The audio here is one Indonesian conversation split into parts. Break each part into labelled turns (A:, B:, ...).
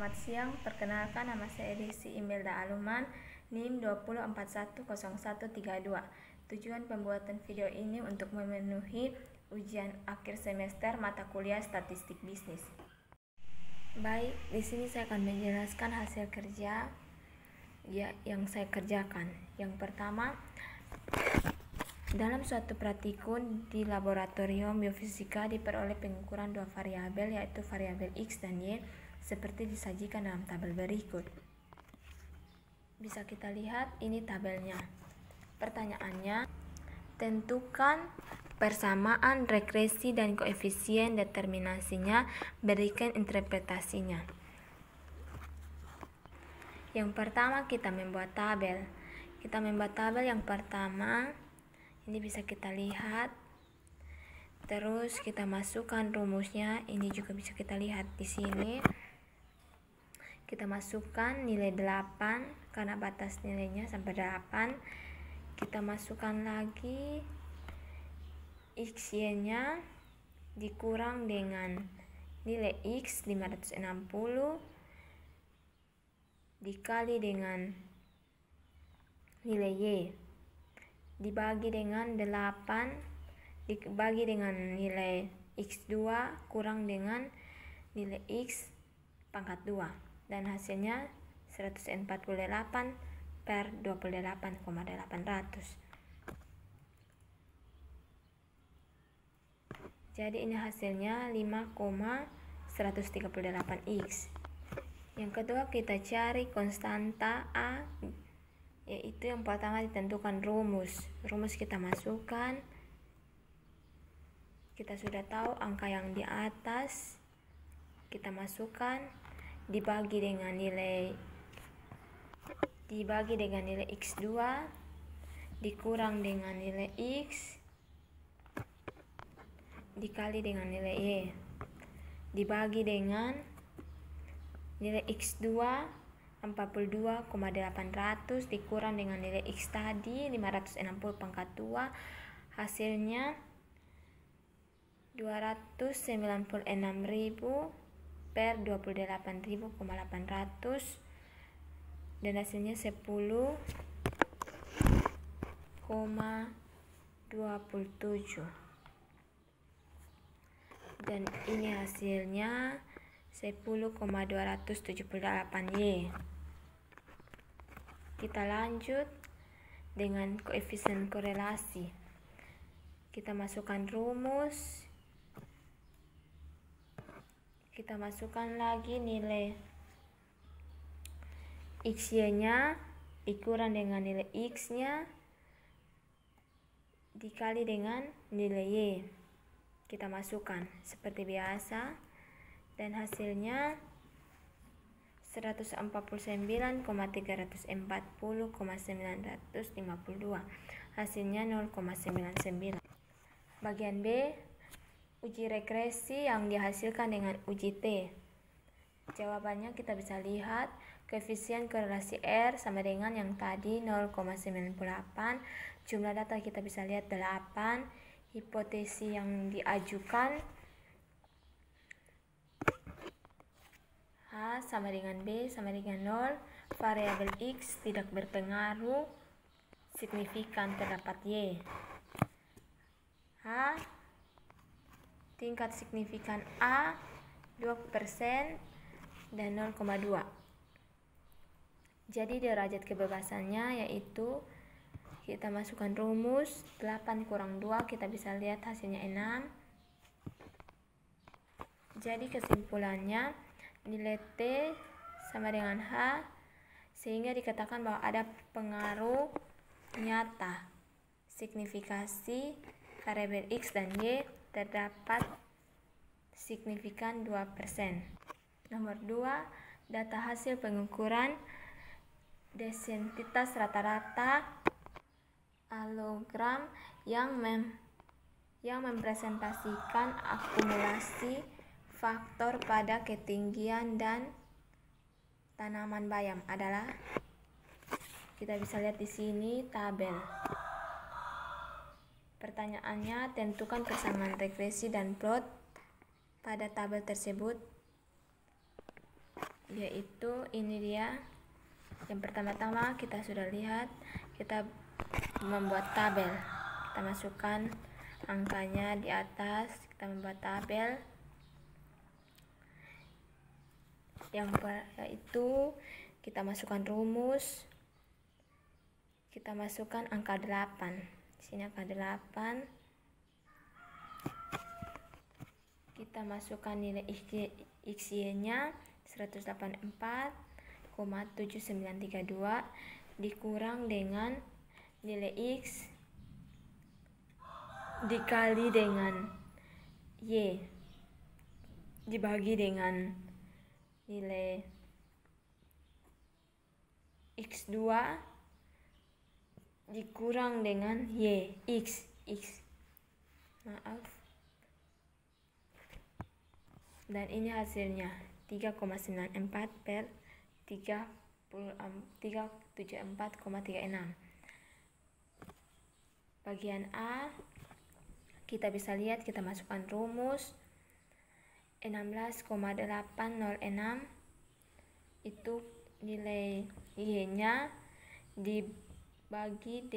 A: Selamat siang, perkenalkan nama saya Desi Imelda Aluman, NIM 20410132. Tujuan pembuatan video ini untuk memenuhi ujian akhir semester mata kuliah Statistik Bisnis. Baik, di sini saya akan menjelaskan hasil kerja yang saya kerjakan. Yang pertama, dalam suatu praktikum di laboratorium biofisika diperoleh pengukuran dua variabel, yaitu variabel X dan Y, seperti disajikan dalam tabel berikut. Bisa kita lihat, ini tabelnya. Pertanyaannya, tentukan persamaan, regresi, dan koefisien determinasinya, berikan interpretasinya. Yang pertama, kita membuat tabel. Kita membuat tabel yang pertama, ini bisa kita lihat. Terus kita masukkan rumusnya, ini juga bisa kita lihat di sini. Kita masukkan nilai 8 karena batas nilainya sampai 8. Kita masukkan lagi XY-nya dikurang dengan nilai X 560 dikali dengan nilai Y dibagi dengan 8 dibagi dengan nilai X2 kurang dengan nilai X pangkat 2, dan hasilnya 148 per 28,800. Jadi ini hasilnya 5,138x. Yang kedua, kita cari konstanta A, yaitu yang pertama ditentukan rumus. Rumus kita masukkan. Kita sudah tahu angka yang di atas, kita masukkan, dibagi dengan nilai X2 dikurang dengan nilai X dikali dengan nilai Y dibagi dengan nilai X2 42,800 dikurang dengan nilai X tadi 560 pangkat 2, hasilnya 296.000 per 28.800, dan hasilnya 10,27, dan ini hasilnya 10,278Y. Kita lanjut dengan koefisien korelasi. Kita masukkan rumus, kita masukkan lagi nilai XY-nya dikurang dengan nilai X-nya dikali dengan nilai Y. Kita masukkan seperti biasa, dan hasilnya 149,340,952. Hasilnya 0,99. Bagian B, uji regresi yang dihasilkan dengan uji T. Jawabannya kita bisa lihat, koefisien korelasi R sama dengan yang tadi 0,98. Jumlah data kita bisa lihat 8. Hipotesi yang diajukan H sama dengan B sama dengan 0. Variabel X tidak berpengaruh signifikan terdapat Y. H, tingkat signifikan A 2% dan 0,2. Jadi derajat kebebasannya yaitu, kita masukkan rumus 8 kurang 2, kita bisa lihat hasilnya 6. Jadi kesimpulannya nilai T sama dengan H, sehingga dikatakan bahwa ada pengaruh nyata signifikasi variabel X dan Y, terdapat signifikan 2%. Nomor 2, data hasil pengukuran densitas rata-rata alogram yang mempresentasikan akumulasi faktor pada ketinggian dan tanaman bayam adalah, kita bisa lihat di sini tabel. Pertanyaannya, tentukan persamaan regresi dan plot pada tabel tersebut. yaitu ini dia. Yang pertama-tama kita sudah lihat, kita membuat tabel. Kita masukkan angkanya di atas, kita membuat tabel. Yaitu kita masukkan rumus, kita masukkan angka 8. Di sini angka 8. Kita masukkan nilai XY-nya 184,7932 dikurang dengan nilai X dikali dengan Y dibagi dengan nilai X2 dikurang dengan Y X. Dan ini hasilnya 3,94 per 374,36. Bagian A kita bisa lihat, kita masukkan rumus 16,806 itu nilai Y-nya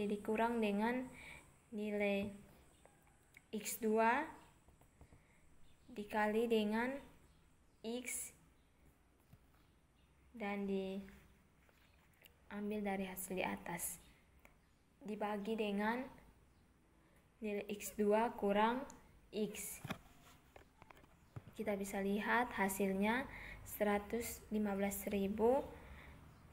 A: dikurang dengan nilai X2 dikali dengan X dan diambil dari hasil di atas dibagi dengan nilai X2 kurang X. Kita bisa lihat hasilnya 115.000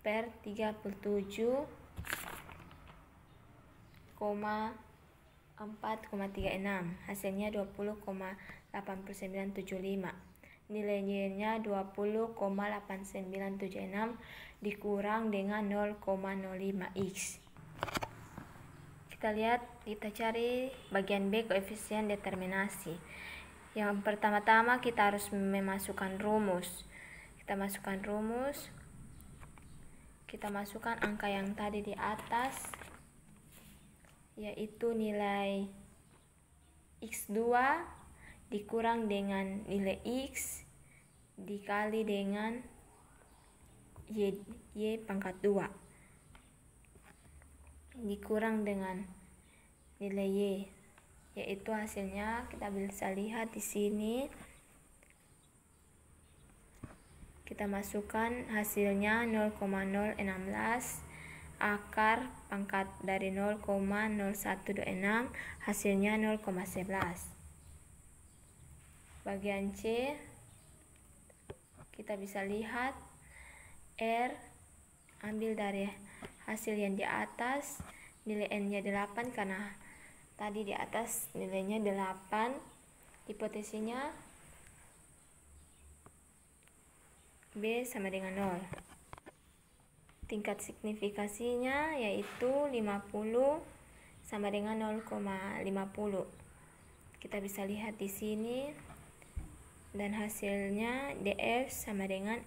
A: per 37,4,36. Hasilnya 20,8975. Nilainya 20,8976 dikurang dengan 0,05x. Kita lihat, kita cari bagian B, koefisien determinasi. Yang pertama-tama kita harus memasukkan rumus. Kita masukkan rumus. Kita masukkan angka yang tadi di atas, yaitu nilai X2 dikurang dengan nilai X dikali dengan Y pangkat 2 dikurang dengan nilai Y, yaitu hasilnya kita bisa lihat di sini. Kita masukkan hasilnya 0,016 akar pangkat dari 0,0126, hasilnya 0,11. Bagian C kita bisa lihat R, ambil dari hasil yang di atas, nilai N-nya 8 karena tadi di atas nilainya 8. Hipotesisnya B sama dengan 0. Tingkat signifikasinya yaitu 50 sama dengan 0,50. Kita bisa lihat di sini, dan hasilnya DF sama dengan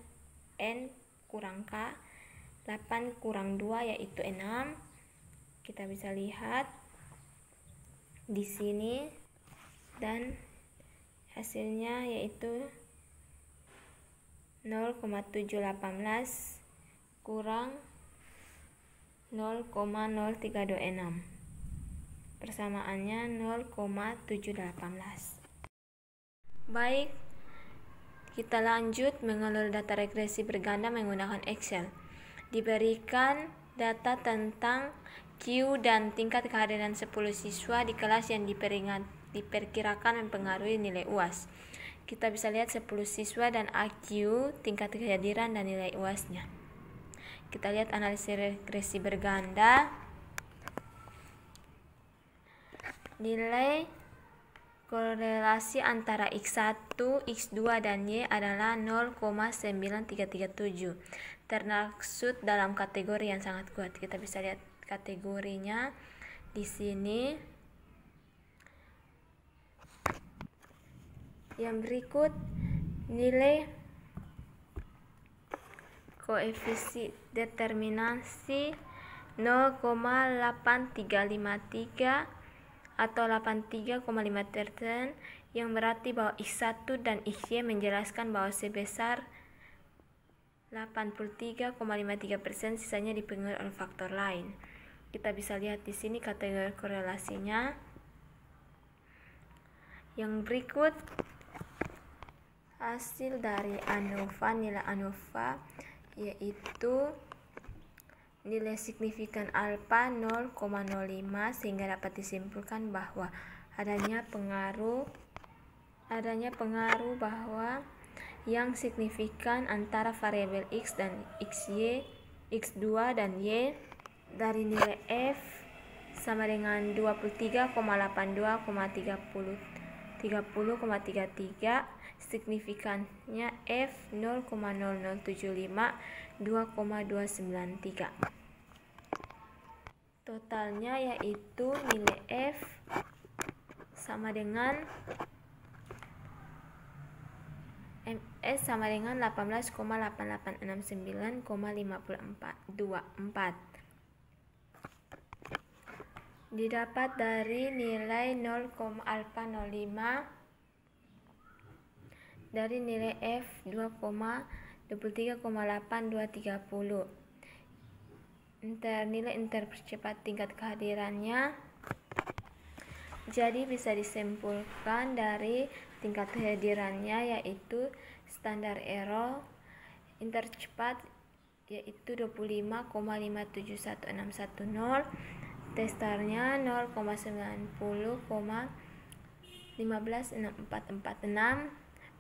A: N kurang K. 8 kurang 2 yaitu 6. Kita bisa lihat di sini, dan hasilnya yaitu 0,718 kurang 0,0326. Persamaannya 0,718. Baik, kita lanjut mengelola data regresi berganda menggunakan Excel. Diberikan data tentang Q dan tingkat kehadiran 10 siswa di kelas yang diperkirakan mempengaruhi nilai UAS. Kita bisa lihat 10 siswa dan AQ, tingkat kehadiran dan nilai UAS-nya. Kita lihat analisis regresi berganda. Nilai korelasi antara X1, X2, dan Y adalah 0,9337. Termaksud dalam kategori yang sangat kuat. Kita bisa lihat kategorinya di sini. Yang berikut nilai koefisien determinasi 0,8353 atau 83,5%, yang berarti bahwa X1 dan XY menjelaskan bahwa sebesar 83,53%, sisanya dipengaruhi oleh faktor lain. Kita bisa lihat di sini kategori korelasinya. Yang berikut hasil dari ANOVA, nilai ANOVA yaitu nilai signifikan alfa 0,05, sehingga dapat disimpulkan bahwa adanya pengaruh bahwa yang signifikan antara variabel X dan XY, X2 dan Y dari nilai F sama dengan 23,82,30,33, signifikannya F 0,0075, 2,293. Totalnya yaitu nilai F sama dengan MS sama dengan 18,8869,5424. Didapat dari nilai 0,alfa 05 dari nilai F 2,23,8230. Nilai intercepat tingkat kehadirannya. Jadi bisa disimpulkan dari tingkat kehadirannya yaitu standar error intercepat yaitu 25,571610, testernya 0,90,156446,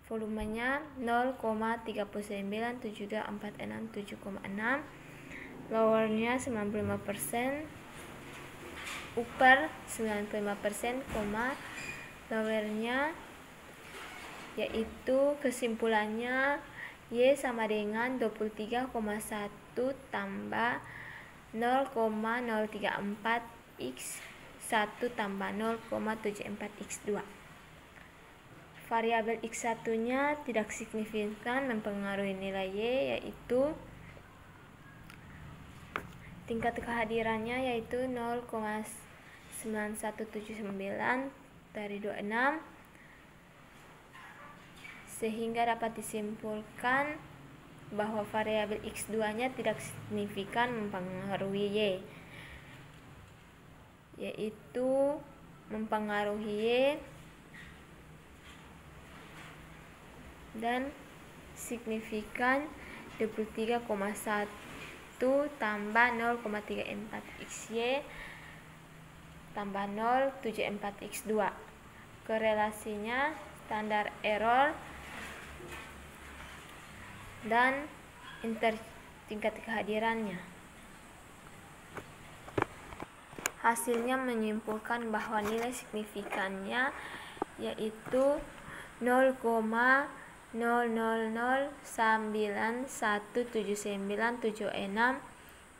A: volumenya 0,39724676, lowernya 95%, upper 95%, lowernya yaitu kesimpulannya Y sama dengan 23,1 tambah 0,034 X1 tambah 0,74 X2. Variabel X1 nya tidak signifikan mempengaruhi nilai Y, yaitu tingkat kehadirannya yaitu 0,9179 dari 26, sehingga dapat disimpulkan bahwa variabel X2 nya tidak signifikan mempengaruhi Y, yaitu mempengaruhi Y dan signifikan 23,1 tambah 0,34 XY tambah 0,74 X2. Korelasinya standar error dan tingkat kehadirannya. Hasilnya menyimpulkan bahwa nilai signifikannya yaitu 0,000917976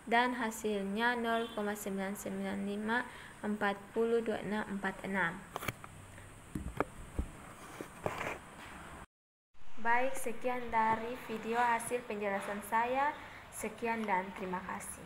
A: dan hasilnya 0,995402646. Baik, sekian dari video hasil penjelasan saya. Sekian dan terima kasih.